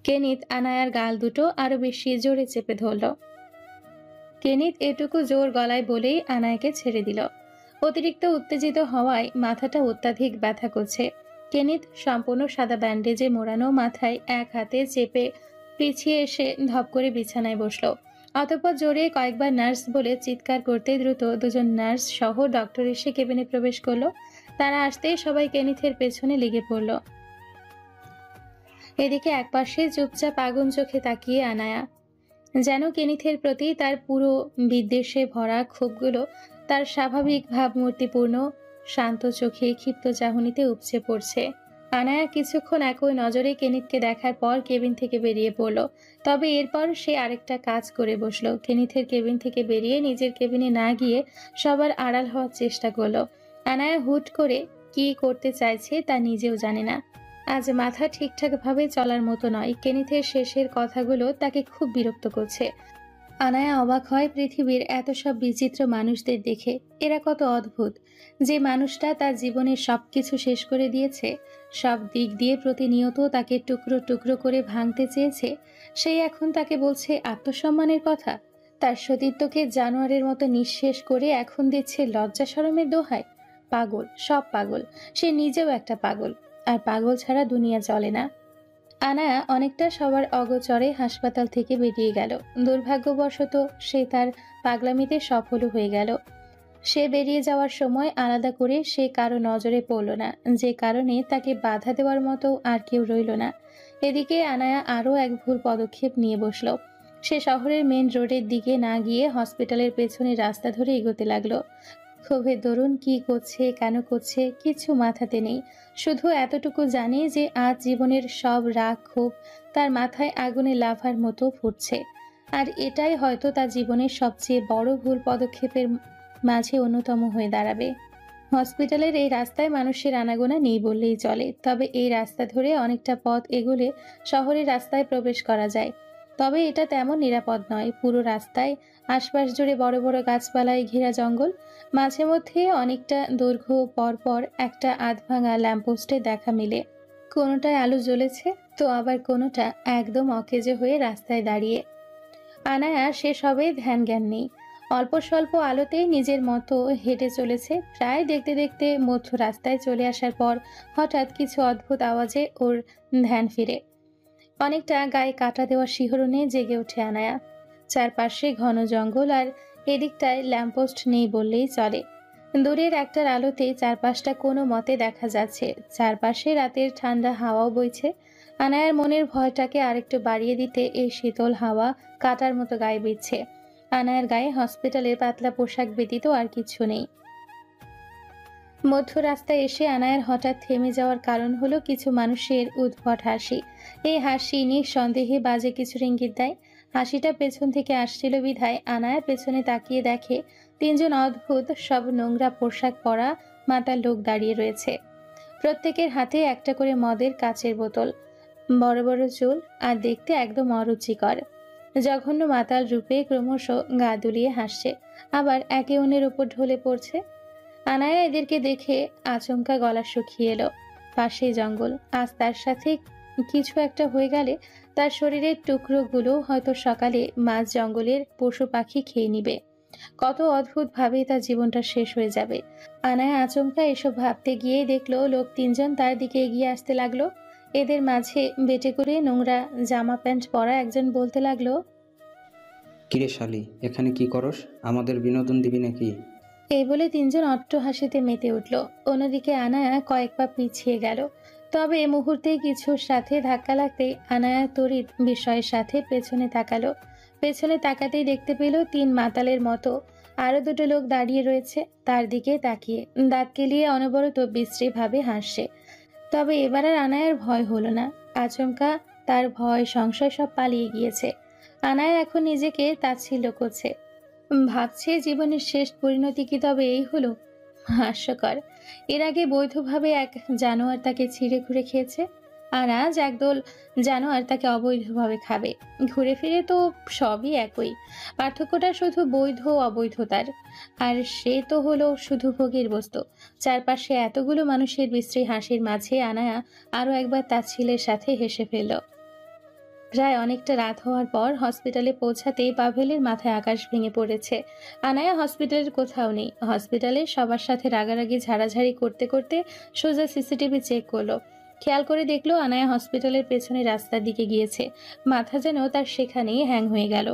কেনিত আনায়ার গাল দুটো আরো বেশি জোরে চেপে ধরল। কেনিত এটুকু জোর গলায় বলেই আনায়াকে ছেড়ে দিল। অতিরিক্ত উত্তেজিত হওয়ায় মাথাটা অত্যাধিক ব্যথা করছে। কেনিত সম্পূর্ণ সাদা ব্যান্ডেজে মোড়ানো মাথায় এক হাতে চেপে পিছিয়ে এসে ধপ করে বিছানায় বসল। অতঃপর জোরে কয়েকবার নার্স বলে চিৎকার করতে দ্রুত দুজন নার্স সহ ডক্টর এসে কেবিনে প্রবেশ করলো। তারা আসতেই সবাই কেনিথের পেছনে লেগে পড়ল। এদিকে একপাশে চুপচাপ আগুন চোখে তাকিয়ে আনায়া, যেন কেনিথের প্রতি তার পুরো বিদ্বেষে ভরা ক্ষোভগুলো তার স্বাভাবিক ভাবমূর্তিপূর্ণ শান্ত চোখে ক্ষিপ্ত চাহনিতে উপচে পড়ছে। আনায়া কিছুক্ষণ একই নজরে কেনিথকে দেখার পর কেবিন থেকে বেরিয়ে পড়ল। তবে এরপর সে আরেকটা কাজ করে বসল। কেনিথের কেবিন থেকে বেরিয়ে নিজের কেবিনে না গিয়ে সবার আড়াল হওয়ার চেষ্টা করলো। আনায়া হুট করে কি করতে চাইছে তা নিজেও জানে না। আজ মাথা ঠিকঠাকভাবে চলার মতো নয়। কেনিথের শেষের কথাগুলো তাকে খুব বিরক্ত করছে। আনায়া অবাক হয় পৃথিবীর এত সব বিচিত্র মানুষদের দেখে। এরা কত অদ্ভুত। যে মানুষটা তার জীবনের সবকিছু শেষ করে দিয়েছে, সব দিক দিয়ে প্রতিনিয়ত তাকে টুকরো টুকরো করে ভাঙতে চেয়েছে, সেই এখন তাকে বলছে আত্মসম্মানের কথা। তার সতীত্বকে জানোয়ারের মতো নিঃশেষ করে এখন দিচ্ছে লজ্জা শরমের দোহাই। পাগল, সব পাগল। সে নিজেও একটা পাগল। আর পাগল ছাড়া দুনিয়া চলে না। আনায়া অনেকটা সবার অগোচরে হাসপাতাল থেকে বেরিয়ে গেল। দুর্ভাগ্যবশত সে তার পাগলামিতে সফল হয়ে গেল। সে বেরিয়ে যাওয়ার সময় আলাদা করে সে কারো নজরে পড়ল না, যে কারণে তাকে বাধা দেওয়ার মতো আর কেউ রইল না। এদিকে আনায়া আরও এক ভুল পদক্ষেপ নিয়ে বসল। সে শহরের মেন রোডের দিকে না গিয়ে হসপিটালের পেছনে রাস্তা ধরে এগোতে লাগলো। ক্ষোভের দরুন কি করছে, কেন করছে, কিছু মাথাতে নেই। শুধু এতটুকু জানে যে আজ জীবনের সব রাগ ক্ষোভ তার মাথায় আগুনে লাভার মতো ফুটছে। আর এটাই হয়তো তার জীবনের সবচেয়ে বড় ভুল পদক্ষেপের মাঝে অন্যতম হয়ে দাঁড়াবে। হসপিটালের এই রাস্তায় মানুষের আনাগোনা নেই বললেই চলে। তবে এই রাস্তা ধরে অনেকটা পথ এগোলে শহরের রাস্তায় প্রবেশ করা যায়। তবে এটা তেমন নিরাপদ নয়। পুরো রাস্তায় আশপাশ জুড়ে বড় বড় গাছপালায় ঘেরা জঙ্গল। মাঝে মধ্যে অনেকটা দৈর্ঘ্য পর পর একটা আধভাঙা ল্যাম্পপোস্টে দেখা মিলে। কোনোটায় আলো জ্বলেছে, তো আবার কোনোটা একদম অকেজো হয়ে রাস্তায় দাঁড়িয়ে। আনায়া সে সবে ধ্যান জ্ঞান নেই। অল্প স্বল্প আলোতেই নিজের মতো হেঁটে চলেছে। প্রায় দেখতে দেখতে মধ্য রাস্তায় চলে আসার পর হঠাৎ কিছু অদ্ভুত আওয়াজে ওর ধ্যান ফিরে। অনেকটা গায়ে কাটা দেওয়া শিহরণে জেগে ওঠে আনায়া। চারপাশে ঘন জঙ্গল আর এদিকটায় ল্যাম্পপোস্ট নেই বললেই চলে। দূরের একটার আলোতে চারপাশটা কোনো মতে দেখা যাচ্ছে। চারপাশে রাতের ঠান্ডা হাওয়াও বইছে। আনায়ার মনের ভয়টাকে আরেকটু বাড়িয়ে দিতে এই শীতল হাওয়া কাটার মতো গায়ে বিচ্ছে। আনায়ার গায়ে হসপিটালের পাতলা পোশাক ব্যতীত আর কিছু নেই। মধ্য রাস্তায় এসে আনায়ার হঠাৎ থেমে যাওয়ার কারণ হলো কিছু মানুষের উদ্ভট হাসি। এই হাসি নিঃসন্দেহে বাজে কিছুর ইঙ্গিত দেয়। হাসিটা পেছন থেকে আসছিল বিধায় আনায়া পেছনে তাকিয়ে দেখে তিনজন অদ্ভুত সব নোংরা পোশাক পরা মাতাল লোক দাঁড়িয়ে রয়েছে। প্রত্যেকের হাতে একটা করে মদের কাচের বোতল, বড় বড় চুল, আর দেখতে একদম অরুচিকর। জঘন্য মাতাল রূপে ক্রমশ গা দুলিয়ে হাসছে, আবার একে অন্যের উপর ঢলে পড়ছে। আনায়া এদেরকে দেখে আচমকা গলা শুকিয়ে এলো। পাশে জঙ্গল, আজ তার সাথে কিছু একটা হয়ে গেলে তার শরীরের টুকরোগুলো হয়তো সকালে মাঝ জঙ্গলের পশু পাখি খেয়ে নিবে। কত অদ্ভুত ভাবে তার জীবনটা শেষ হয়ে যাবে। আনায়া আচমকা এসব ভাবতে গিয়ে দেখলো লোক তিনজন তার দিকে এগিয়ে আসতে লাগলো। এদের মাঝে বেটে করে নোংরা জামা প্যান্ট পরা একজন বলতে লাগলো, কিরে শালি, এখানে কি করস? আমাদের বিনোদন দিবি নাকি? এই বলে তিনজন অট্ট হাসিতে মেতে উঠল। অন্যদিকে আনায়া কয়েক পা পিছিয়ে গেল। তবে এ মুহূর্তে কিছুর সাথে ধাক্কা লাগতেই আনায়া তড়িৎ বিস্ময়ের সাথে পেছনে তাকালো। পেছনে তাকাতেই দেখতে পেল তিন মাতালের মতো আরো দুটো লোক দাঁড়িয়ে রয়েছে তার দিকে তাকিয়ে, দাঁত কেলিয়ে অনবরত বিশ্রীভাবে হাসছে। তবে এবার আর আনায়ার ভয় হলো না। আচমকা তার ভয় সংশয় সব পালিয়ে গিয়েছে। আনায়া এখন নিজেকে তাচ্ছিল্য করছে। ভাবছে জীবনের শেষ পরিণতি কি তবে এই হলো? হাস্যকর। এর আগে বৈধভাবে এক জানোয়ার তাকে ছিঁড়ে ঘুরে খেয়েছে, আর আজ একদল জানোয়ার তাকে অবৈধভাবে খাবে। ঘুরে ফিরে তো সবই একই, পার্থক্যটা শুধু বৈধ অবৈধতার। আর সে তো হলো শুধু ভোগের বস্তু। চারপাশে এতগুলো মানুষের বিশ্রী হাসির মাঝে আনায়া আরো একবার তাচ্ছিল্যের সাথে হেসে ফেলল। প্রায় অনেকটা রাত হওয়ার পর হসপিটালে পৌঁছাতেই পাভেলের মাথায় আকাশ ভেঙে পড়েছে। আনায়া হসপিটালের কোথাও নেই। হসপিটালে সবার সাথে রাগারাগি ঝাড়াঝাড়ি করতে করতে সোজা সিসিটিভি চেক করলো। খেয়াল করে দেখলো আনায়া হসপিটালের পেছনে রাস্তার দিকে গিয়েছে। মাথা যেন তার সেখানেই হ্যাং হয়ে গেল।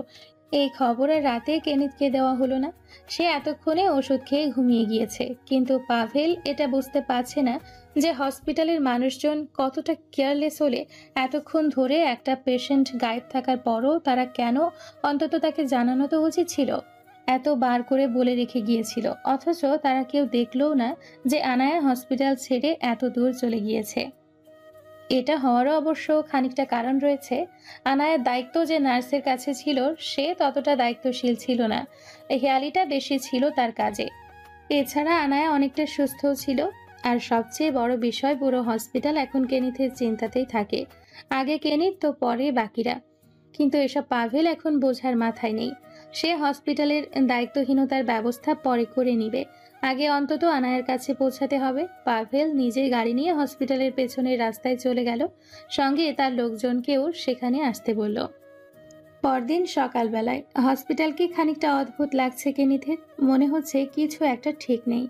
এই খবর আর রাতে কেনিথকে দেওয়া হলো না। সে এতক্ষণে ওষুধ খেয়ে ঘুমিয়ে গিয়েছে, কিন্তু পাভেল এটা বুঝতে পারছে না যে হসপিটালের মানুষজন কতটা কেয়ারলেস হলে এতক্ষণ ধরে একটা পেশেন্ট গায়েব থাকার পরও তারা কেন অন্তত তাকে জানানো তো উচিত ছিল। এত বার করে বলে রেখে গিয়েছিল, অথচ তারা কেউ দেখলোও না যে আনায়া হসপিটাল ছেড়ে এত দূর চলে গিয়েছে। এটা হওয়ারও অবশ্য খানিকটা কারণ রয়েছে। আনায়ার দায়িত্ব যে নার্সের কাছে ছিল, সে ততটা দায়িত্বশীল ছিল না। হেয়ালিটা বেশি ছিল তার কাজে। এছাড়া আনায়া অনেকটা সুস্থও ছিল। আর সবচেয়ে বড় বিষয়, পুরো হসপিটাল এখন কেনিথের চিন্তাতেই থাকে। আগে কেনিথ, তো পরে বাকিরা। কিন্তু এসব পাভেল এখন বোঝার মাথায় নেই। সে হসপিটালের দায়িত্বহীনতার ব্যবস্থা পরে করে নিবে। আগে অন্তত আনায়ের কাছে পৌঁছাতে হবে। পাভেল নিজের গাড়ি নিয়ে হসপিটালের পেছনের রাস্তায় চলে গেল। সঙ্গে তার লোকজনকেও সেখানে আসতে বলল। পরদিন সকালবেলায় হসপিটালকে খানিকটা অদ্ভুত লাগছে কেনিথের। মনে হচ্ছে কিছু একটা ঠিক নেই।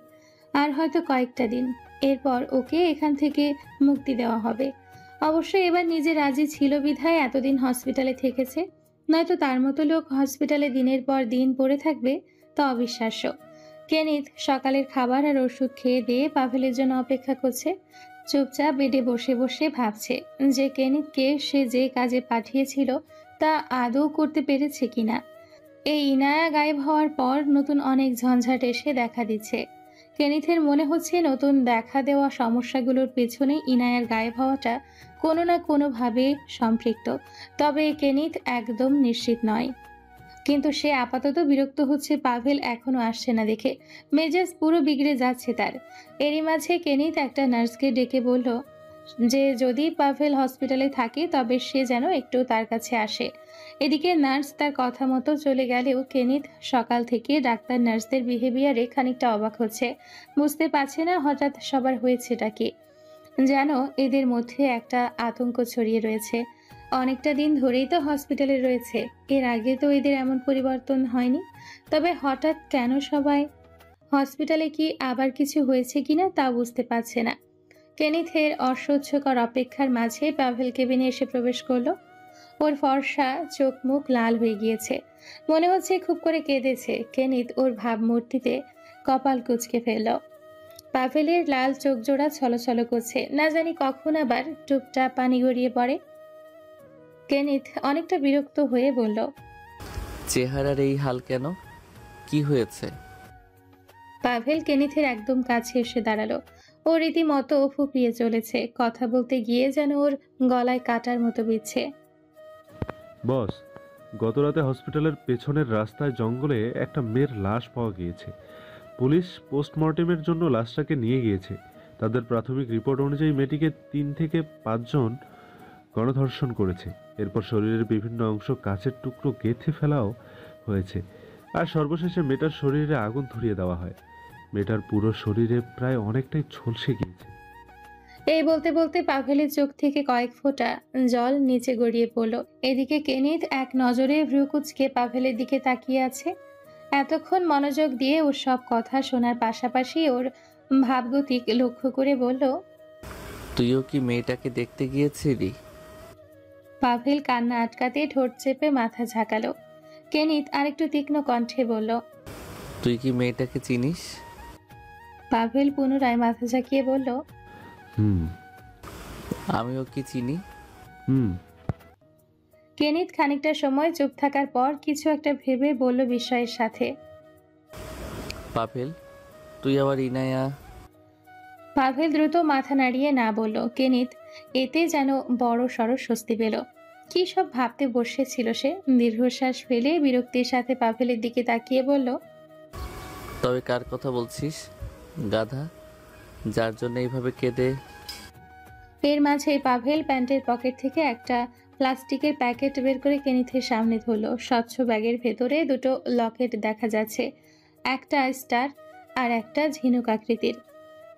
আর হয়তো কয়েকটা দিন, এরপর ওকে এখান থেকে মুক্তি দেওয়া হবে। অবশ্য এবার নিজে রাজি ছিল বিধায় এতদিন হসপিটালে থেকেছে। নয়তো তার মতো লোক হসপিটালে দিনের পর দিন পড়ে থাকবে তা অবিশ্বাস্য। কেনিথ সকালের খাবার আর ওষুধ খেয়ে দিয়ে পাভেলের জন্য অপেক্ষা করছে। চুপচাপ বেডে বসে বসে ভাবছে যে কেনিথকে সে যে কাজে পাঠিয়েছিল তা আদৌ করতে পেরেছে কিনা। এই ইনায়া গায়েব হওয়ার পর নতুন অনেক ঝঞ্ঝাট এসে দেখা দিচ্ছে। কেনিথের মনে হচ্ছে নতুন দেখা দেওয়া সমস্যাগুলোর পেছনে ইনায়ার গায়েব হওয়াটা কোনো না কোনোভাবে সম্পৃক্ত। তবে কেনিথ একদম নিশ্চিত নয়। কিন্তু সে আপাতত বিরক্ত হচ্ছে পাভেল এখনো আসছে না দেখে। মেজাজ পুরো বিগড়ে যাচ্ছে তার। এরই মাঝে কেনিথ একটা নার্সকে ডেকে বলল যে যদি পাভেল হসপিটালে থাকে তবে সে যেন একটু তার কাছে আসে। এদিকে নার্স তার কথা মতো চলে গেলেও কেনিথ সকাল থেকে ডাক্তার নার্সদের বিহেভিয়ারে খানিকটা অবাক হচ্ছে। বুঝতে পারছে না হঠাৎ সবার হয়েছেটা কি। যেন এদের মধ্যে একটা আতঙ্ক ছড়িয়ে রয়েছে। অনেকটা দিন ধরেই তো হসপিটালে রয়েছে, এর আগে তো এদের এমন পরিবর্তন হয়নি। তবে হঠাৎ কেন সবাই? হসপিটালে কি আবার কিছু হয়েছে কিনা তা বুঝতে পারছে না। কেনিথের অসহ্যকর অপেক্ষার মাঝে পাভেল কেবিনে এসে প্রবেশ করলো। ওর ফর্সা চোখ মুখ লাল হয়ে গিয়েছে। মনে হচ্ছে খুব করে কেঁদেছে। কেনিথ ওর ভাবমূর্তিতে কপাল কুঁচকে ফেলল। পাভেলের লাল চোখ জোড়া ছলছল করছে, না জানি কখন আবার টুপটাপ পানি গড়িয়ে পড়ে। কেনিথ অনেকটা বিরক্ত হয়ে বলল, চেহারার এই হাল কেন? কি হয়েছে? পাভেল কেনিথের একদম কাছে এসে দাঁড়ালো। ও রীতিমতো ফুপিয়ে চলেছে। কথা বলতে গিয়ে যেন ওর গলায় কাটার মতো বিচ্ছে। বস, গতরাতে হসপিটালের পেছনের রাস্তায় জঙ্গলে একটা মেয়ের লাশ পাওয়া গিয়েছে। পুলিশ পোস্টমর্টেমের জন্য লাশটাকে নিয়ে গিয়েছে। তাদের প্রাথমিক রিপোর্ট অনুযায়ী মেয়েটিকে 3 থেকে 5 জন গণধর্ষণ করেছে। এরপর শরীরের বিভিন্ন অংশ কাচের টুকরো গেঁথে ফেলাও হয়েছে। আর সর্বশেষে মেয়েটার শরীরে আগুন ধরিয়ে দেওয়া হয়। মেয়েটার পুরো শরীরে প্রায় অনেকটাই ঝলসে গিয়েছে। এই বলতে বলতে পাভেলের চোখ থেকে কয়েক ফোঁটা জল নিচে গড়িয়ে পড়ল। এদিকে কেনিথ এক নজরে ভ্রুকুচকে পাভেলের দিকে তাকিয়ে আছে। এতক্ষণ মনোযোগ দিয়ে ওর সব কথা শোনার পাশাপাশি ওর ভাবগতিক লক্ষ্য করে বলল, তুইও কি মেয়েটাকে দেখতে গিয়েছিলি? পাভেল কান্না আটকাতে ঠোঁট চেপে মাথা ঝাঁকালো। কেনিথ আরেকটু তীক্ষ্ণ কণ্ঠে বলল, তুই কি মেয়েটাকে চিনিস? পাভেল পুনরায় মাথা ঝাঁকিয়ে বলল, হুম আমিও কি চিনি? হুম কেনিথ খানিকটা সময় চুপ থাকার পর কিছু একটা ভেবে বলল বিস্ময়ের সাথে, পাভেল, তুই আবার ইনায়া? পাভেল দ্রুত মাথা নাড়িয়ে না বলল। কেনিথ এতে যেন বড় সড় স্বস্তি পেল। কি সব ভাবতে বসেছিল সে। দীর্ঘশ্বাস ফেলে বিরক্তির সাথে পাভেলের দিকে তাকিয়ে বলল, তবে কার কথা বলছিস? গাধা, যার জন্য এইভাবে কেঁদে? এর মাঝে পাভেল প্যান্টের পকেট থেকে একটা প্লাস্টিকের প্যাকেট বের করে কেনিথের সামনে ধরল। স্বচ্ছ ব্যাগের ভেতরে দুটো লকেট দেখা যাচ্ছে, একটা স্টার আর একটা ঝিনুক আকৃতির।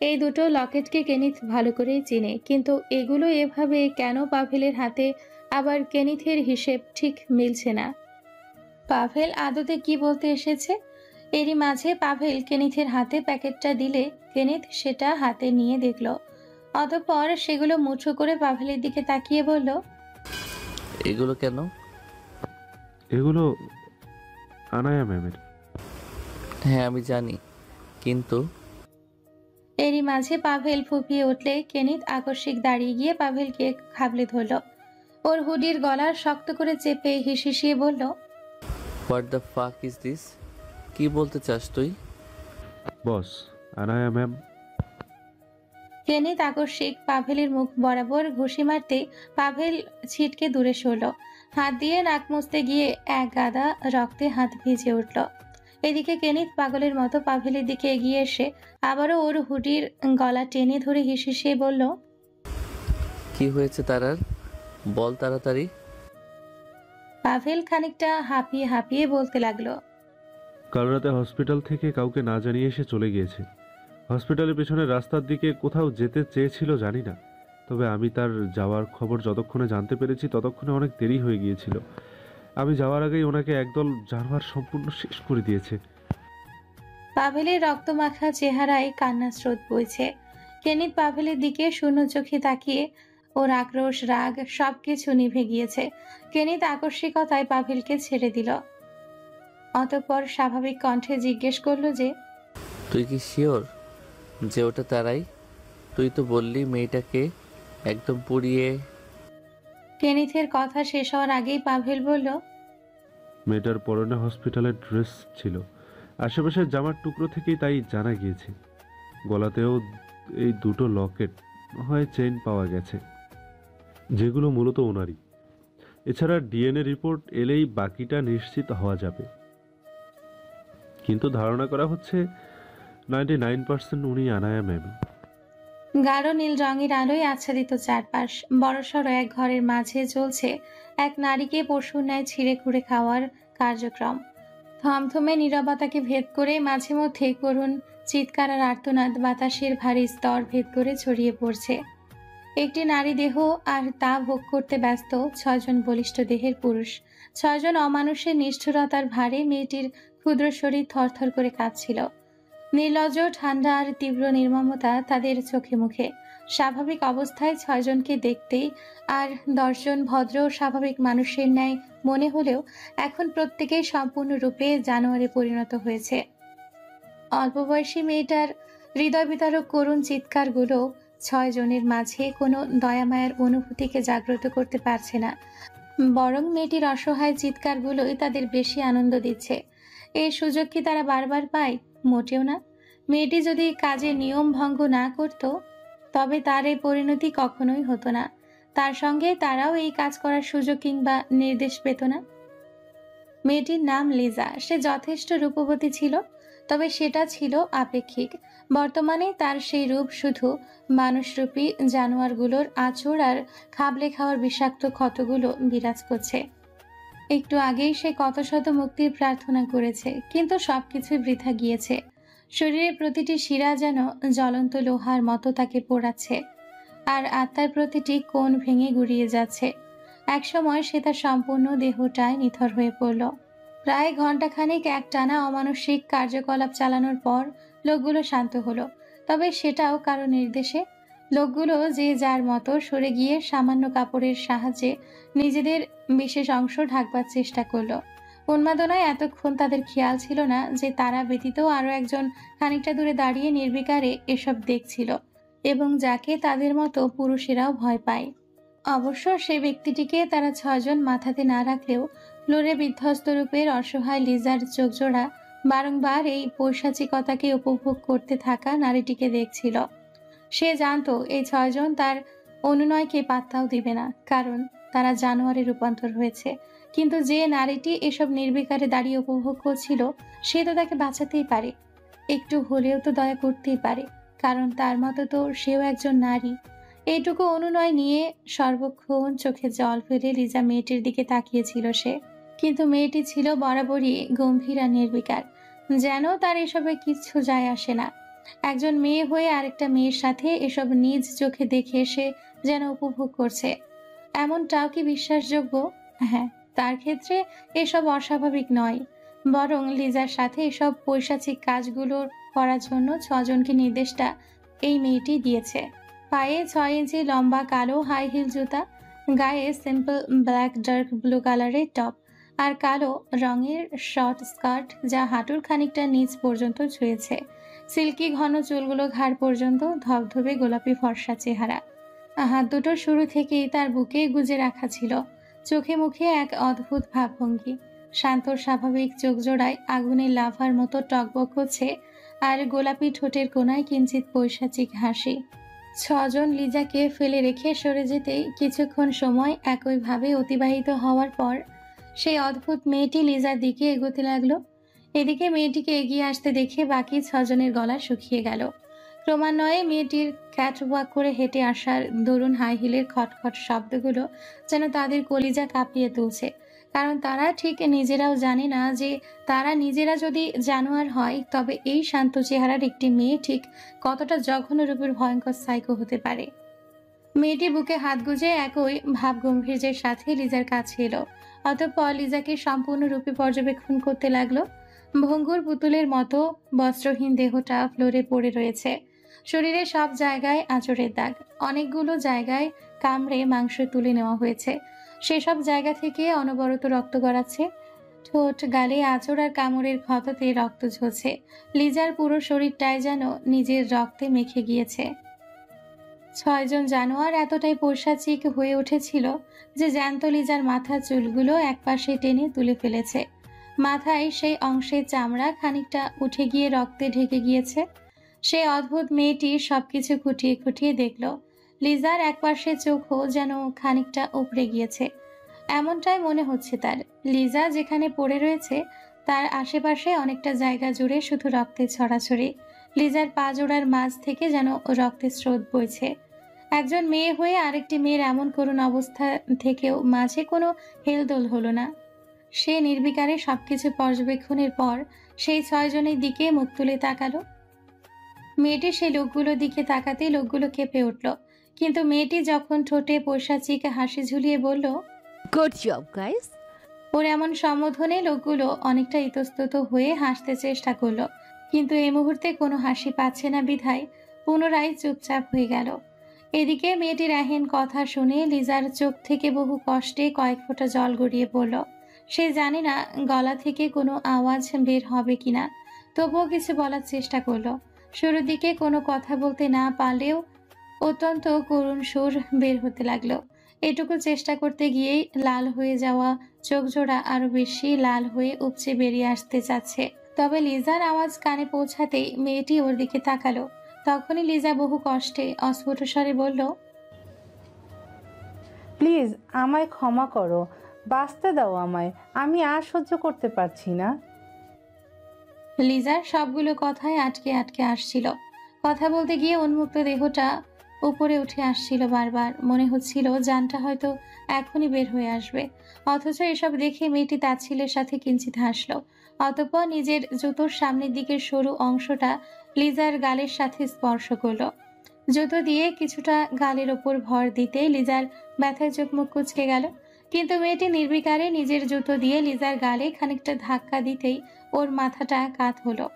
এই দুটো লকেটকে কেনিথ ভালো করেই চিনে, কিন্তু এগুলো এভাবে কেন পাভেলের হাতে আবার কেনিথের হিসেব ঠিক মিলছে না। পাভেল আদতে কি বলতে এসেছে? এরই মাঝে পাভেল কেনিথের হাতে প্যাকেটটা দিলে কেনিথ সেটা হাতে নিয়ে দেখল। অতঃপর সেগুলো মুঠো করে পাভেলের দিকে তাকিয়ে বলল, এগুলো কেন? এগুলো আনায়া ম্যামের। হ্যাঁ আমি জানি, কিন্তু এরই মাঝে পাভেল ফুঁপিয়ে উঠলে কেনিথ আকস্মিক দাঁড়িয়ে গিয়ে পাভেলকে খাবলে ধরল। ওর হুডির গলা শক্ত করে চেপে হিসিয়ে বলল, what the fuck is this? কি বলতে চাস তুই? বস, আনায়া ম্যাম। কেনিথ আকস্মিক পাভেলের মুখ বরাবর ঘুষি মারতে পাভেল ছিটকে দূরে সরল। হাত দিয়ে নাক মুছতে গিয়ে এক গাদা রক্তে হাত ভিজে উঠল। এদিকে কেনিথ পাগলের মতো পাভেলের দিকে এগিয়ে এসে আবারও ওর হুডির গলা টেনে ধরে হিসিয়ে বলল, কি হয়েছে তারার? বল তাড়াতাড়ি। পাভেল খানিকটা হাঁপিয়ে হাঁপিয়ে বলতে লাগলো, কাল রাতে হসপিটাল থেকে কাউকে না জানিয়ে এসে চলে গিয়েছে। হসপিটালের পেছনে রাস্তার দিকে কোথাও যেতে চেয়েছিল জানি না, তবে আমি তার যাওয়ার খবর যতক্ষণে জানতে পেরেছি ততক্ষণে অনেক দেরি হয়ে গিয়েছিল। আমি যাওয়ার আগেই ওনাকে একদল জানোয়ার সম্পূর্ণ শেষ করে দিয়েছে। পাভেলের রক্তমাখা চেহারায় কান্নার স্রোত বইছে। কেনিথ পাভেলের দিকে শূন্য চোখে তাকিয়ে ওর আক্রোশ রাগ সবকিছু নিভে গিয়েছে। কেনিথ আকস্মিকতায় পাভেলকে ছেড়ে দিল। অতঃপর স্বাভাবিক কণ্ঠে জিজ্ঞেস করলো যে, তুই কি শিওর যে ওটা তারাই? তুই তো বললি মেয়েটাকে একদম পুড়িয়ে। কেনিথের কথা শেষ হওয়ার আগেই পাভেল বলল, মেয়েটার পরনে হসপিটালের ড্রেস ছিল, আশেপাশের জামার টুকরো থেকেই তাই জানা গিয়েছে। গলাতেও এই দুটো লকেট হয় চেইন পাওয়া গেছে, যেগুলো মূলত ওনারই। এছাড়া ডিএনএ রিপোর্ট এলেই বাকিটা নিশ্চিত হওয়া যাবে, কিন্তু ধারণা করা হচ্ছে 99% উনি আনায়া ম্যাম। গাঢ় নীল রঙের আলোয় আচ্ছাদিত চারপাশ। বড়সড় এক ঘরের মাঝে চলছে এক নারীকে পশুর ন্যায় ছিঁড়ে খুঁড়ে খাওয়ার কার্যক্রম। থমথমে নীরবতাকে ভেদ করে মাঝে মধ্যে করুণ চিৎকার আর আর্তনাদ বাতাসের ভারী স্তর ভেদ করে ছড়িয়ে পড়ছে। একটি নারী দেহ, আর তা ভোগ করতে ব্যস্ত 6 জন বলিষ্ঠ দেহের পুরুষ। 6 জন অমানুষের নিষ্ঠুরতার ভারে মেয়েটির ক্ষুদ্র শরীর থরথর করে কাঁপছিল। নির্লজ্জ, ঠান্ডা আর তীব্র নির্মমতা তাদের চোখে মুখে। স্বাভাবিক অবস্থায় 6 জনকে দেখতেই আর 10 জন ভদ্র ও স্বাভাবিক মানুষের ন্যায় মনে হলেও এখন প্রত্যেকেই সম্পূর্ণরূপে জানোয়ারে পরিণত হয়েছে। অল্প বয়সী মেয়েটার হৃদয় বিতারক করুণ চিৎকারগুলো 6 জনের মাঝে কোনো দয়ামায়ার অনুভূতিকে জাগ্রত করতে পারছে না, বরং মেয়েটির অসহায় চিৎকারগুলোই তাদের বেশি আনন্দ দিচ্ছে। এই সুযোগ কি তারা বারবার পায়? মোটেও না। মেয়েটি যদি কাজে নিয়ম ভঙ্গ না করত, তবে তার এই পরিণতি কখনোই হতো না। তার সঙ্গে তারাও এই কাজ করার সুযোগ কিংবা নির্দেশ পেত না। মেয়েটির নাম লিজা। সে যথেষ্ট রূপবতী ছিল, তবে সেটা ছিল আপেক্ষিক। বর্তমানে তার সেই রূপ শুধু মানুষরূপী জানোয়ারগুলোর আঁচড় আর খাবলে খাওয়ার বিষাক্ত ক্ষতগুলো বিরাজ করছে। একটু আগেই সে কত শত মুক্তির প্রার্থনা করেছে, কিন্তু সবকিছুই বৃথা গিয়েছে। শরীরের প্রতিটি শিরা যেন জ্বলন্ত লোহার মতো তাকে পোড়াচ্ছে, আর আত্মার প্রতিটি কোণ ভেঙে গুড়িয়ে যাচ্ছে। একসময় সে তার সম্পূর্ণ দেহটায় নিথর হয়ে পড়ল। প্রায় ঘণ্টাখানেক একটানা অমানসিক কার্যকলাপ চালানোর পর লোকগুলো শান্ত হলো, তবে সেটাও কারো নির্দেশে। লোকগুলো যে যার মতো সরে গিয়ে সামান্য কাপড়ের সাহায্যে নিজেদের বিশেষ অংশ ঢাকবার চেষ্টা করলো। উন্মাদনায় এতক্ষণ তাদের খেয়াল ছিল না যে তারা ব্যতীত আরো একজন খানিকটা দূরে দাঁড়িয়ে নির্বিকারে এসব দেখছিল, এবং যাকে তাদের মতো পুরুষেরাও ভয় পায়। অবশ্য সে ব্যক্তিটিকে তারা 6 জন মাথাতে না রাখলেও ফ্লোরে বিধ্বস্ত রূপের অসহায় লিজার চোখজোড়া বারংবার এই পৈশাচিকতাকে উপভোগ করতে থাকা নারীটিকে দেখছিল। সে জানতো এই 6 জন তার অনুনয়কে পাত্তাও দিবে না, কারণ তারা জানোয়ারে রূপান্তর হয়েছে। কিন্তু যে নারীটি এসব নির্বিকারে দাঁড়িয়ে উপভোগ করছিল, সে তো তাকে বাঁচাতেই পারে, একটু হলেও তো দয়া করতেই পারে, কারণ তার মতো তো সেও একজন নারী। এইটুকু অনুনয় নিয়ে সর্বক্ষণ চোখে জল ফেলে লিজা মেয়েটির দিকে তাকিয়েছিল সে। কিন্তু মেয়েটি ছিল বরাবরই গম্ভীর আর নির্বিকার, যেন তার এসবে কিচ্ছু যায় আসে না। একজন মেয়ে হয়ে আরেকটা মেয়ের সাথে এসব নিজ চোখে দেখে সে যেন উপভোগ করছে। এমনটাও কি বিশ্বাসযোগ্য? হ্যাঁ, তার ক্ষেত্রে এসব অস্বাভাবিক নয়, বরং লিজার সাথে এসব পৈশাচিক কাজগুলো করার জন্য 6জনকে নির্দেশটা এই মেয়েটি দিয়েছে। পায়ে 6 ইঞ্চি লম্বা কালো হাই হিল জুতা, গায়ে সিম্পল ব্ল্যাক ডার্ক ব্লু কালারের টপ আর কালো রঙের শর্ট স্কার্ট যা হাঁটুর খানিকটা নিচ পর্যন্ত ছুঁয়েছে। সিল্কি ঘন চুলগুলো ঘাড় পর্যন্ত, ধবধবে গোলাপি ফর্সা চেহারা। হাত দুটো শুরু থেকেই তার বুকে গুজে রাখা ছিল। চোখে মুখে এক অদ্ভুত ভাবভঙ্গি। শান্ত স্বাভাবিক চোখ জোড়ায় আগুনের লাভার মতো টকবক করছে, আর গোলাপি ঠোঁটের কোনায় কিঞ্চিত পৈশাচিক হাসি। 6জন লিজাকে ফেলে রেখে সরে যেতেই কিছুক্ষণ সময় একইভাবে অতিবাহিত হওয়ার পর সেই অদ্ভুত মেয়েটি লিজার দিকে এগোতে লাগলো। এদিকে মেয়েটিকে এগিয়ে আসতে দেখে বাকি 6জনের গলা শুকিয়ে গেল। ক্রমান্বয়ে মেয়েটির ক্যাটওয়াক করে হেঁটে আসার দরুন হাই হিলের খটখট শব্দগুলো যেন তাদের কলিজা কাঁপিয়ে তুলছে, কারণ তারা ঠিক নিজেরাও জানে না যে তারা নিজেরা যদি জানোয়ার হয় তবে এই শান্ত চেহারার একটি মেয়ে ঠিক কতটা জঘন্য রূপের ভয়ঙ্কর সাইকো হতে পারে। মেয়েটি বুকে হাত গুজে একই ভাবগম্ভীর্যের সাথে লিজার কাছে এলো। অতঃপর লিজাকে সম্পূর্ণরূপে পর্যবেক্ষণ করতে লাগলো। ভঙ্গুর পুতুলের মতো বস্ত্রহীন দেহটা ফ্লোরে পড়ে রয়েছে। শরীরে সব জায়গায় আঁচড়ের দাগ, অনেকগুলো জায়গায় কামড়ে মাংস তুলে নেওয়া হয়েছে। সেসব জায়গা থেকে অনবরত রক্ত গড়াচ্ছে। ঠোঁট, গালে আঁচড় আর কামড়ের ক্ষততে রক্ত ঝরছে। লিজার পুরো শরীরটাই যেন নিজের রক্তে মেখে গিয়েছে। 6জন জানোয়ার এতটাই পৈশাচিক হয়ে উঠেছিল যে জ্যান্ত লিজার মাথার চুলগুলো একপাশে টেনে তুলে ফেলেছে। মাথায় সেই অংশের চামড়া খানিকটা উঠে গিয়ে রক্তে ঢেকে গিয়েছে। সেই অদ্ভুত মেয়েটি সবকিছু খুঁটিয়ে খুঁটিয়ে দেখল। লিজার একপাশে চোখও যেন খানিকটা উপড়ে গিয়েছে, এমনটাই মনে হচ্ছে তার। লিজা যেখানে পড়ে রয়েছে তার আশেপাশে অনেকটা জায়গা জুড়ে শুধু রক্তের ছড়াছড়ি। লিজার পা জোড়ার মাঝ থেকে যেন রক্তের স্রোত বইছে। একজন মেয়ে হয়ে আরেকটি মেয়ের এমন করুণ অবস্থা থেকেও মাঝে কোনো হেলদোল হলো না। সে নির্বিকারে সবকিছু পর্যবেক্ষণের পর সেই 6জনের দিকে মুখ তুলে তাকালো। মেয়েটি সেই লোকগুলোর দিকে তাকাতেই লোকগুলো কেঁপে উঠল। কিন্তু মেয়েটি যখন ঠোঁটে পৈশাচিক হাসি ঝুলিয়ে বলল, গুড জব গাইস, ওর এমন সম্বোধনে লোকগুলো অনেকটা ইতস্তত হয়ে হাসতে চেষ্টা করলো, কিন্তু এই মুহূর্তে কোনো হাসি পাচ্ছে না বিধায় পুনরায় চুপচাপ হয়ে গেল। এদিকে মেয়েটির এহেন কথা শুনে লিজার চোখ থেকে বহু কষ্টে কয়েক ফোঁটা জল গড়িয়ে পড়ল। সে জানে না গলা থেকে কোনো আওয়াজ বের হবে কিনা, তবুও কিছু বলার চেষ্টা করলো। শুরুর দিকে কোনো কথা বলতে না পারলেও অত্যন্ত করুণ সুর বের হতে লাগলো। এটুকু চেষ্টা করতে গিয়েই লাল হয়ে যাওয়া চোখ জোড়া আরো বেশি লাল হয়ে উপচে বেরিয়ে আসতে চাচ্ছে। তবে লিজার আওয়াজ কানে পৌঁছাতেই মেয়েটি ওর দিকে তাকালো। তখনই লিজা বহু কষ্টে অস্ফুট স্বরে বলল, প্লিজ আমায় ক্ষমা করো, বাঁচতে দাও আমায়, আমি আর সহ্য করতে পারছি না। লিজার সবগুলো কথায় আটকে আটকে আসছিল। কথা বলতে গিয়ে উন্মুক্ত দেহটা উপরে উঠে আসছিল বারবার। মনে হচ্ছিল জানটা হয়তো এখনই বের হয়ে আসবে। অথচ এসব দেখে মেয়েটি তাচ্ছিলের সাথে কিঞ্চিত হাসল। অতঃপর নিজের জুতোর সামনের দিকের সরু অংশটা লিজার গালের সাথে স্পর্শ করল। জুতো দিয়ে কিছুটা গালের ওপর ভর দিতে লিজার ব্যথায় চোখ মুখ কুঁচকে গেল। কিন্তু মেয়েটি নির্বিকারে নিজের জুতো দিয়ে লিজার গালে খানিকটা ধাক্কা দিতেই ওর মাথাটা কাত হলো।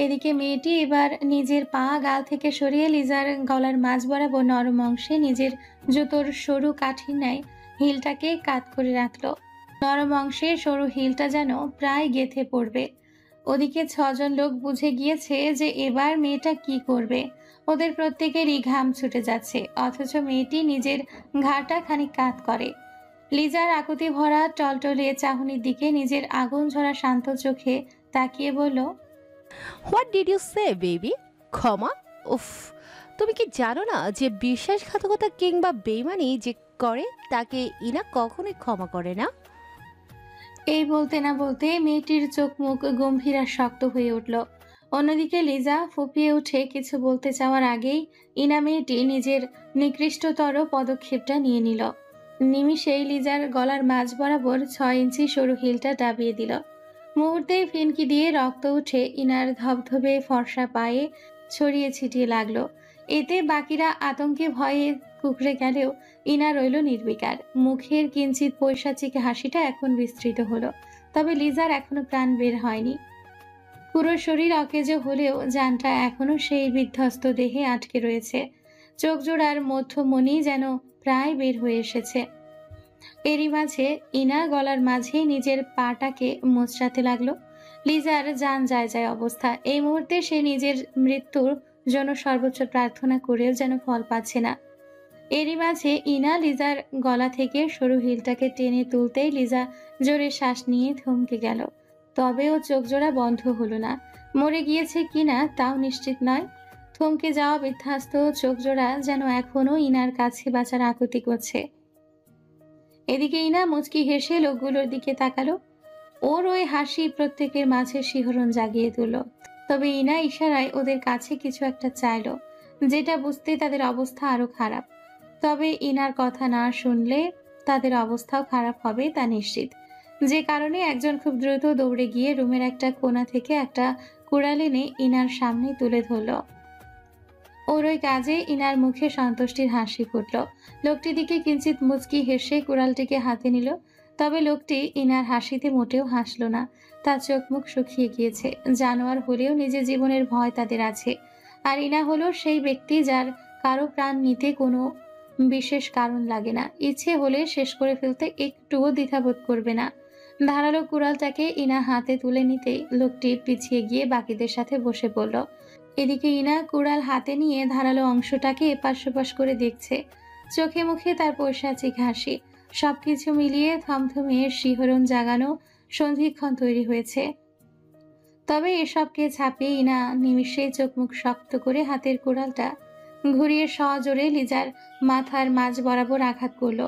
এদিকে মেয়েটি এবার নিজের পা গাল থেকে সরিয়ে লিজার গলার মাঝ বরাবর নরম অংশে নিজের জুতোর সরু কাঠির ন্যায় হিলটাকে কাত করে রাখলো। নরম অংশে সরু হিলটা যেন প্রায় গেথে পড়বে। ওদিকে 6জন লোক বুঝে গিয়েছে যে এবার মেয়েটা কি করবে। ওদের প্রত্যেকেরই ঘাম ছুটে যাচ্ছে, অথচ মেয়েটি নিজের ঘাড়টা খানিক কাত করে। লিজার আকুতি ভরা টলটলে চাহনির দিকে নিজের আগুন ঝরা শান্ত চোখে তাকিয়ে বলল, what did you say baby? ক্ষমা? উফ, তুমি কি জানো না যে বিশ্বাসঘাতকতা কিংবা বেইমানি যে করে তাকে ইনা কখনোই ক্ষমা করে না? এই বলতে না বলতে মেয়েটির চোখ মুখ গম্ভীর আর শক্ত হয়ে উঠল। অন্যদিকে লিজা ফুপিয়ে উঠে কিছু বলতে চাওয়ার আগেই ইনা মেয়েটি নিজের নিকৃষ্টতর পদক্ষেপটা নিয়ে নিল। নিমিষেই লিজার গলার মাঝ বরাবর 6 ইঞ্চি সরু হিলটা দাবিয়ে দিল। মুহূর্তেই ফিনকি দিয়ে রক্ত উঠে ইনার ধবধবে ফর্সা পায়ে ছড়িয়ে ছিটিয়ে লাগলো। এতে বাকিরা আতঙ্কে ভয়ে কুকড়ে গেলেও ইনা রইল নির্বিকার। মুখের কিঞ্চিত পৈশাচিক হাসিটা এখন বিস্তৃত হলো, তবে লিজার এখনো প্রাণ বের হয়নি। পুরো শরীর অকেজো হলেও জানটা এখনো সেই বিধ্বস্ত দেহে আটকে রয়েছে। চোখ জোড়ার মধ্যমণি যেন প্রায় বের হয়ে এসেছে। এরই মাঝে ইনা গলার মাঝেই নিজের পাটাকে মোচড়াতে লাগলো। লিজার জান যায় যায় অবস্থা। এই মুহূর্তে সে নিজের মৃত্যুর জন্য সর্বোচ্চ প্রার্থনা করেও যেন ফল পাচ্ছে না। এরই মাঝে ইনা লিজার গলা থেকে সরু হিলটাকে টেনে তুলতেই লিজা জোরে শ্বাস নিয়ে থমকে গেল। তবেও চোখ জোড়া বন্ধ হলো না। মরে গিয়েছে কিনা তাও নিশ্চিত নয়। থমকে যাওয়া বিধ্বস্ত চোখ জোড়া যেন এখনো ইনার কাছে বাঁচার আকুতি করছে। এদিকে ইনা মুচকি হেসে লোকগুলোর দিকে তাকালো। ওর ওই হাসি প্রত্যেকের মাঝে শিহরণ জাগিয়ে তুলল। তবে ইনা ইশারায় ওদের কাছে কিছু একটা চাইলো, যেটা বুঝতে তাদের অবস্থা আরো খারাপ। তবে ইনার কথা না শুনলে তাদের অবস্থাও খারাপ হবে তা নিশ্চিত। যে কারণে একজন খুব দ্রুত দৌড়ে গিয়ে রুমের একটা কোণা থেকে একটা কুড়াল এনে ইনার সামনে তুলে ধরল। ওর ওই কাজে ইনার মুখে সন্তুষ্টির হাসি ফুটল। লোকটির দিকে কিঞ্চিত মুচকি হেসে কুড়ালটিকে হাতে নিল। তবে লোকটি ইনার হাসিতে মোটেও হাসল না। তার চোখ মুখ শুকিয়ে গিয়েছে। জানোয়ার হলেও নিজের জীবনের ভয় তাদের আছে। আর ইনা হলো সেই ব্যক্তি যার কারো প্রাণ নিতে কোনো বিশেষ কারণ লাগে না। ইচ্ছে হলে শেষ করে ফেলতে একটুও দ্বিধাবোধ করবে না। ধারালো কুড়ালটাকে ইনা হাতে তুলে নিতেই লোকটি পিছিয়ে গিয়ে বাকিদের সাথে বসে পড়ল। এদিকে ইনা কুড়াল হাতে নিয়ে ধারালো অংশটাকে এপাশ ওপাশ করে দেখছে। চোখে মুখে তার পৈশাচিক হাসি। সবকিছু মিলিয়ে থমথমে শিহরণ জাগানো সন্ধিক্ষণ তৈরি হয়েছে। তবে এসবকে ছাপিয়ে ইনা নিমিষেই চোখ মুখ শক্ত করে হাতের কুড়ালটা ঘুরিয়ে সজোরে লিজার মাথার মাঝ বরাবর আঘাত করলো।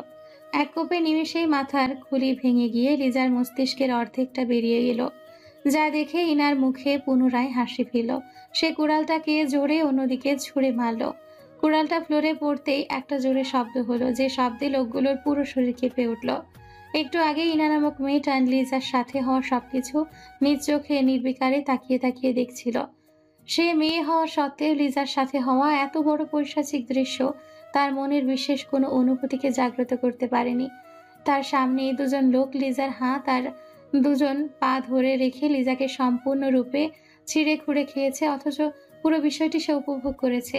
এক কোপে নিমিষেই মাথার খুলি ভেঙে গিয়ে লিজার মস্তিষ্কের অর্ধেকটা বেরিয়ে এলো। যা দেখে ইনার মুখে পুনরায় হাসি ফেল। সে কুড়ালটাকে জোরে অন্যদিকে ছুঁড়ে মারল। কুড়ালটা ফ্লোরে পড়তেই একটা জোরে শব্দ হলো, যে শব্দে লোকগুলোর পুরো শরীর কেঁপে উঠল। একটু আগে ইনা নামক মেয়েটা লিজার সাথে হওয়া সবকিছু নিজ চোখে নির্বিকারে তাকিয়ে তাকিয়ে দেখছিল। সে মেয়ে হওয়া সত্ত্বেও লিজার সাথে হওয়া এত বড় পৈশাচিক দৃশ্য তার মনের বিশেষ কোনো অনুভূতিকে জাগ্রত করতে পারেনি। তার সামনে দুজন লোক লিজার হাত আর দুজন পা ধরে রেখে লিজাকে সম্পূর্ণরূপে ছিঁড়ে খুঁড়ে খেয়েছে, অথচ পুরো বিষয়টি সে উপভোগ করেছে।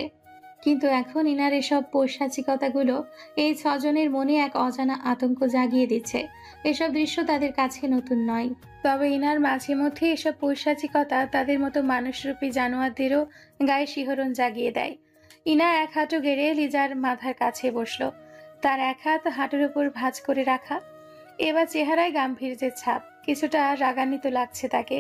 কিন্তু এখন ইনার এসব পৈশাচিকতাগুলো এই ছজনের মনে এক অজানা আতঙ্ক জাগিয়ে দিচ্ছে। এসব দৃশ্য তাদের কাছে নতুন নয়। তবে ইনার মাঝে মধ্যে এসব পৈশাচিকতা তাদের মতো মানুষরূপী জানোয়ারদেরও গায়ে শিহরণ জাগিয়ে দেয়। ইনা এক হাঁটু গেড়ে লিজার মাথার কাছে বসলো। তার এক হাত হাঁটুর উপর ভাঁজ করে রাখা। এবার চেহারায় গাম্ভীর্যের ছাপ। কিছুটা রাগান্বিত লাগছে তাকে।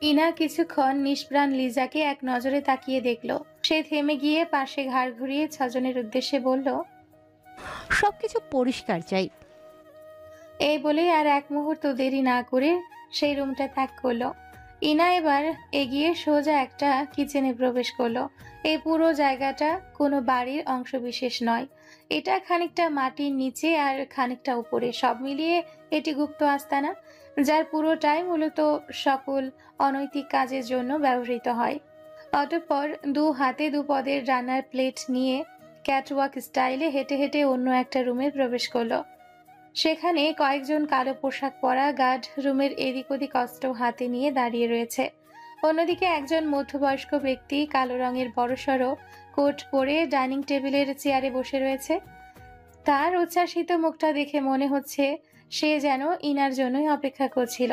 ইনা কিছুক্ষণ নিষ্প্রাণ লিজাকে এক নজরে তাকিয়ে দেখল। সে থেমে গিয়ে পাশে ঘাড় ঘুরিয়ে ছজনের উদ্দেশ্যে বলল, সবকিছু পরিষ্কার চাই। এই বলে আর এক মুহূর্ত দেরি না করে সেই রুমটা ত্যাগ করলো। ইনা এবার এগিয়ে সোজা একটা কিচেনে প্রবেশ করলো। এই পুরো জায়গাটা কোনো বাড়ির অংশ বিশেষ নয়। এটা খানিকটা মাটির নিচে আর খানিকটা উপরে, সব মিলিয়ে এটি গুপ্ত আস্তানা, যার পুরোটাই মূলত সকল অনৈতিক কাজের জন্য ব্যবহৃত হয়। অতঃপর দু হাতে দু পদের রান্নার প্লেট নিয়ে ক্যাটওয়াক স্টাইলে হেঁটে হেঁটে অন্য একটা রুমে প্রবেশ করলো। সেখানে কয়েকজন কালো পোশাক পরা গার্ড রুমের এদিক ওদিক অস্ত্র হাতে নিয়ে দাঁড়িয়ে রয়েছে। অন্যদিকে একজন মধ্যবয়স্ক ব্যক্তি কালো রঙের বড়সড় কোট পরে ডাইনিং টেবিলের চেয়ারে বসে রয়েছে। তার উচ্ছ্বাসিত মুখটা দেখে মনে হচ্ছে সে যেন ইনার জন্যই অপেক্ষা করছিল।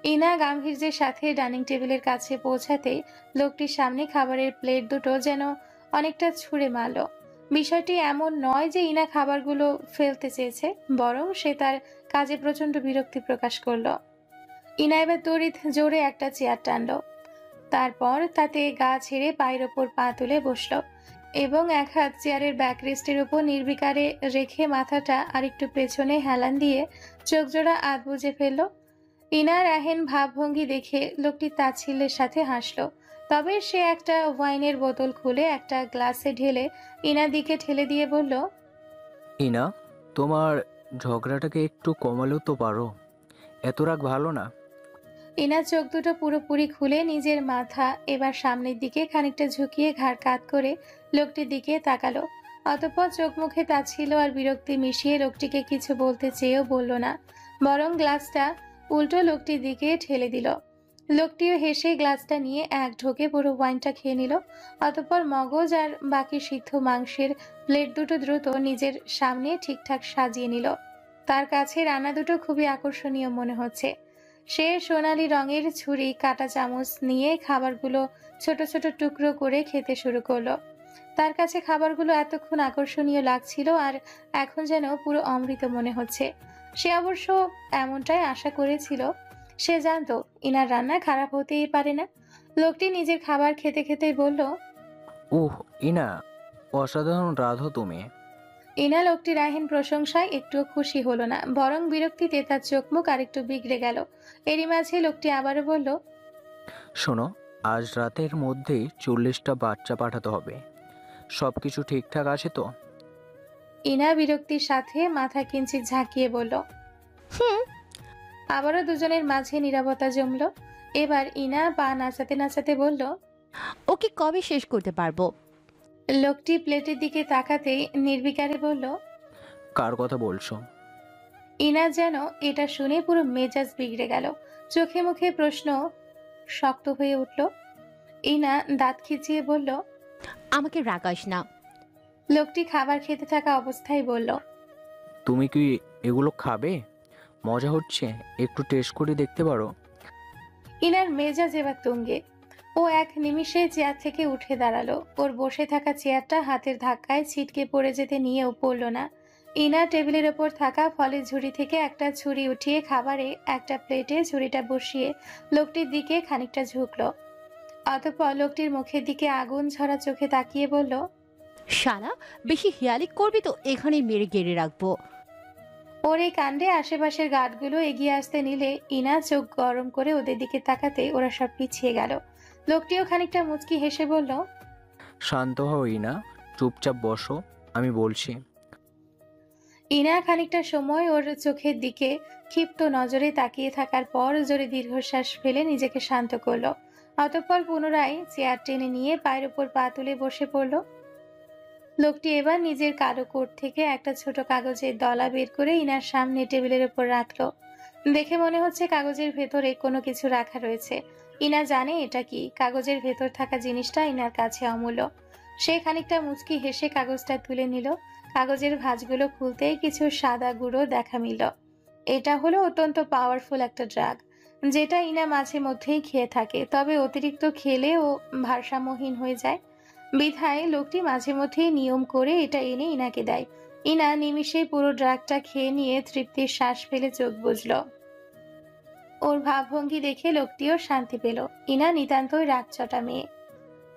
ইনা গাম্ভীর্যের সাথে ডাইনিং টেবিলের কাছে পৌঁছাতেই লোকটির সামনে খাবারের প্লেট দুটো যেন অনেকটা ছুঁড়ে মারল। বিষয়টি এমন নয় যে ইনা খাবারগুলো ফেলতে চেয়েছে, বরং সে তার কাজে প্রচন্ড বিরক্তি প্রকাশ করলো। ইনা এবার তড়িৎ জোরে একটা চেয়ার টানলো। তারপর তাতে গা ছেড়ে পায়ের ওপর পা তুলে বসল এবং এক হাত চেয়ারের ব্যাকরেস্টের উপর নির্বিকারে রেখে মাথাটা আরেকটু পেছনে হেলান দিয়ে চোখ জোড়া আধ বুজে ফেলল। ইনার এহেন ভাবভঙ্গি দেখে লোকটি তাচ্ছিল্যের সাথে হাসলো। তবে সে একটা ওয়াইনের বোতল খুলে একটা গ্লাসে ঢেলে ইনার দিকে ঠেলে দিয়ে বলল, ইনা, তোমার ঝগড়াটাকে একটু কমালেও তো পারো, এত রাগ ভালো না। ইনার চোখ দুটো পুরোপুরি খুলে নিজের মাথা এবার সামনের দিকে খানিকটা ঝুঁকিয়ে ঘাড় কাত করে লোকটির দিকে তাকালো। অতঃপর চোখ মুখে তাচ্ছিল আর বিরক্তি মিশিয়ে লোকটিকে কিছু বলতে চেয়েও বলল না, বরং গ্লাসটা উল্টো লোকটির দিকে ঠেলে দিল। লোকটিও হেসে গ্লাসটা নিয়ে এক ঢোকে পুরো ওয়াইনটা খেয়ে নিল। অতঃপর মগজ আর বাকি সিদ্ধ মাংসের প্লেট দুটো দ্রুত নিজের সামনে ঠিকঠাক সাজিয়ে নিল। তার কাছে রান্না দুটো খুবই আকর্ষণীয় মনে হচ্ছে। সে সোনালি রঙের ছুরি কাঁটা চামচ নিয়ে খাবারগুলো ছোট ছোট টুকরো করে খেতে শুরু করলো। তার কাছে খাবারগুলো এতক্ষণ আকর্ষণীয় লাগছিল আর এখন যেন পুরো অমৃত মনে হচ্ছে। সে অবশ্য এমনটাই আশা করেছিল। সে জানতো ইনার রান্না খারাপ হতেই পারে না। লোকটি নিজের খাবার খেতে খেতেই বলল, উহ ইনা, অসাধারণ রাঁধো তুমি। ইনা লোকটির রাহিন প্রশংসায় একটুও খুশি হলো না, বরং বিরক্তিতে তার চোখ মুখ আরেকটু বিগড়ে গেল। এরই মাঝে লোকটি আবারও বলল, শোনো, আজ রাতের মধ্যেই 40টা বাচ্চা পাঠাতে হবে। সব কিছু ঠিকঠাক আছে তো? ইনা বিরক্তির সাথে মাথা কিঞ্চিত ঝাঁকিয়ে বলল। আবারও দুজনের মাঝে নীরবতা জমল। এবার ইনা পা নাচাতে নাচাতে বলল, ওকে কবে শেষ করতে পারবো? লোকটি প্লেটের দিকে তাকাতেই নির্বিকারে বলল। কার কথা বলছো? ইনা যেন এটা শুনে পুরো মেজাজ বিগড়ে গেল। চোখে মুখে প্রশ্ন শক্ত হয়ে উঠল। ইনা দাঁত খিচিয়ে বলল, আমাকে রাগাস না। লোকটি খাবার খেতে থাকা অবস্থায় বলল, তুমি কি এগুলো খাবে? মজা হচ্ছে, একটু টেস্ট করে দেখতে পারো। ইনার মেজাজ এবার তুঙ্গে। ও এক নিমিষে চেয়ার থেকে উঠে দাঁড়ালো। ওর বসে থাকা চেয়ারটা হাতের ধাক্কায় ছিটকে পড়ে যেতে নিয়েও পড়ল না। ইনা টেবিলের ওপর থাকা ফলের ঝুড়ি থেকে একটা ছুরি উঠিয়ে খাবারে একটা প্লেটে ছুরিটা বসিয়ে লোকটির দিকে খানিকটা ঝুঁকলো। অতঃপর লোকটির মুখের দিকে আগুন ঝরা চোখে তাকিয়ে বলল, শালা, বেশি হিয়ালি করবি তো এখানেই মেরে গেড়ে রাখবো। ওর এই কাণ্ডে আশেপাশের গার্ডগুলো এগিয়ে আসতে নিলে ইনা চোখ গরম করে ওদের দিকে তাকাতে ওরা সব পিছিয়ে গেল। লোকটিও খানিকটা মুচকি হেসে বলল, শান্ত হও ইনা, চুপচাপ বসো, আমি বলছি। ইনা খানিকটা সময় ওর চোখের দিকে ক্ষিপ্ত নজরে তাকিয়ে থাকার পর জোরে দীর্ঘশ্বাস ফেলে নিজেকে শান্ত করলো। অতঃপর পুনরায় চেয়ার টেনে নিয়ে পায়ের উপর পা তুলে বসে পড়ল। লোকটি এবার নিজের কালো কোট থেকে একটা ছোট কাগজের দলা বের করে ইনার সামনে টেবিলের উপর রাখলো। দেখে মনে হচ্ছে কাগজের ভেতরে কোনো কিছু রাখা রয়েছে। ইনা জানে এটা কি। কাগজের ভেতর থাকা জিনিসটা ইনার কাছে অমূল্য। সে খানিকটা মুচকি হেসে কাগজটা তুলে নিল। কাগজের ভাঁজগুলো খুলতেই কিছু সাদা গুঁড়ো দেখা মিলল। এটা হলো অত্যন্ত পাওয়ারফুল একটা ড্রাগ, যেটা ইনা মাঝে মধ্যেই খেয়ে থাকে। তবে অতিরিক্ত খেলে ও ভারসাম্যহীন হয়ে যায়। বিধায় লোকটি মাঝে মধ্যেই নিয়ম করে এটা এনে ইনাকে দেয়। ইনা নিমিষেই পুরো ড্রাগটা খেয়ে নিয়ে তৃপ্তির শ্বাস ফেলে চোখ বুঝল। ওর ভাবভঙ্গি দেখে লোকটিও শান্তি পেল। ইনা নিতান্তই রাগচটা মেয়ে।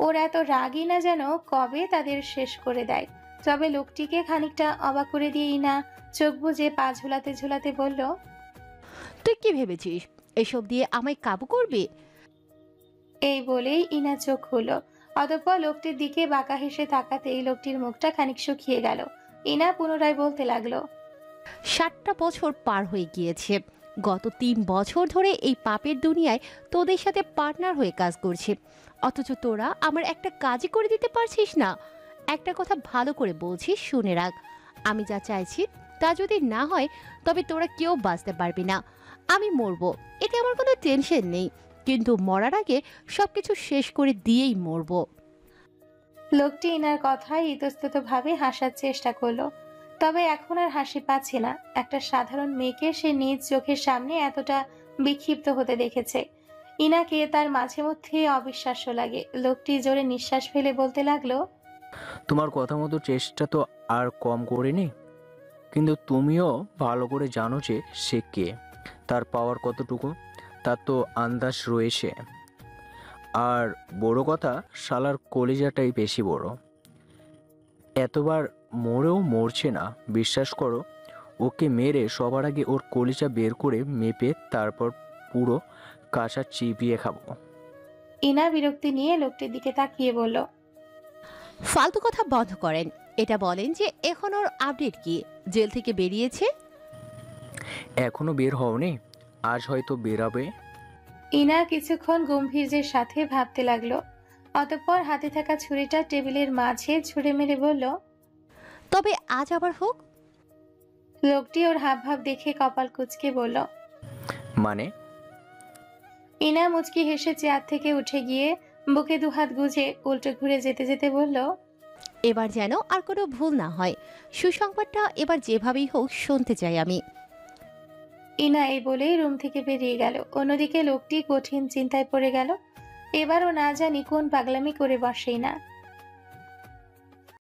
ওর এত রাগই না যেন কবে তাদের শেষ করে দেয়। তবে লোকটিকে খানিকটা অবাক করে দিয়ে ইনা চোখ বুজে পা ঝুলাতে ঝুলাতে বলল, তুই কি ভেবেছিস এসব দিয়ে আমায় কাবু করবি? এই বলেই ইনা চোখ হলো। অতঃপর লোকটির দিকে বাঁকা হেসে তাকাতেই লোকটির মুখটা খানিক শুকিয়ে গেল। ইনা পুনরায় বলতে লাগলো, 7টা বছর পার হয়ে গিয়েছে। গত 3 বছর ধরে এই পাপের দুনিয়ায় তোদের সাথে পার্টনার হয়ে কাজ করছি, অথচ তোরা আমার একটা কাজই করে দিতে পারছিস না। একটা কথা ভালো করে বলছিস, শুনে রাখ। আমি যা চাইছি তা যদি না হয় তবে তোরা কেউ বাঁচতে পারবি না। আমি মরবো, এতে আমার কোনো টেনশন নেই, কিন্তু মরার আগে সবকিছু শেষ করে দিয়েই মরবো। লোকটি ইনার কথায় ইতস্তত ভাবে হাসার চেষ্টা করলো। তবে এখন আর হাসি পাচ্ছে না। একটা সাধারণ মেয়েকে সে নিজ চোখের সামনে এতটা বিক্ষিপ্ত হতে দেখেছে। ইনাকে তার মাঝে মধ্যে অবিশ্বাস্য লাগে। লোকটি জোরে নিঃশ্বাস ফেলে বলতে লাগলো, তোমার কথা মতো চেষ্টা তো আর কম করিনি, কিন্তু তুমিও ভালো করে জানো যে সে কে, তার পাওয়ার কতটুকু, তার তো আন্দাজ রয়েছে। আর বড় কথা, শালার কলিজাটাই বেশি বড়। এতবার মরেও মরছে না। বিশ্বাস করো, ওকে মেরে সবার আগে ওর কলিজা বের করে মেপে তারপর পুরো কাঁচা চিবিয়ে খাবো। ইনা বিরক্তি নিয়ে লোকটির দিকে তাকিয়ে বলল, ফালতু কথা বন্ধ করেন। এটা বলেন যে এখন ওর আপডেট কি? জেল থেকে বেরিয়েছে? এখনো বের হওনি, আজ হয়তো বেরাবে। ইনা কিছুক্ষণ গম্ভীর্যের সাথে ভাবতে লাগলো। অতঃপর হাতে থাকা ছুরিটা টেবিলের মাঝে ছুঁড়ে মেরে বলল, আজ আবার হোক? লোকটি ওর হাবভাব দেখে কপাল কুঁচকে বলল। মানে? ইনা মুচকি হেসে চেয়ার থেকে উঠে গিয়ে বুকে দুহাত গুজে উল্টো ঘুরে যেতে যেতে বলল, এবার যেন আর কোনো ভুল না হয়। সুসংবাদটা এবার যেভাবেই হোক শুনতে চাই আমি। ইনা এই বলেই রুম থেকে বেরিয়ে গেল। অন্যদিকে লোকটি কঠিন চিন্তায় পড়ে গেল। এবারও না জানি কোন পাগলামি করে বসেই না।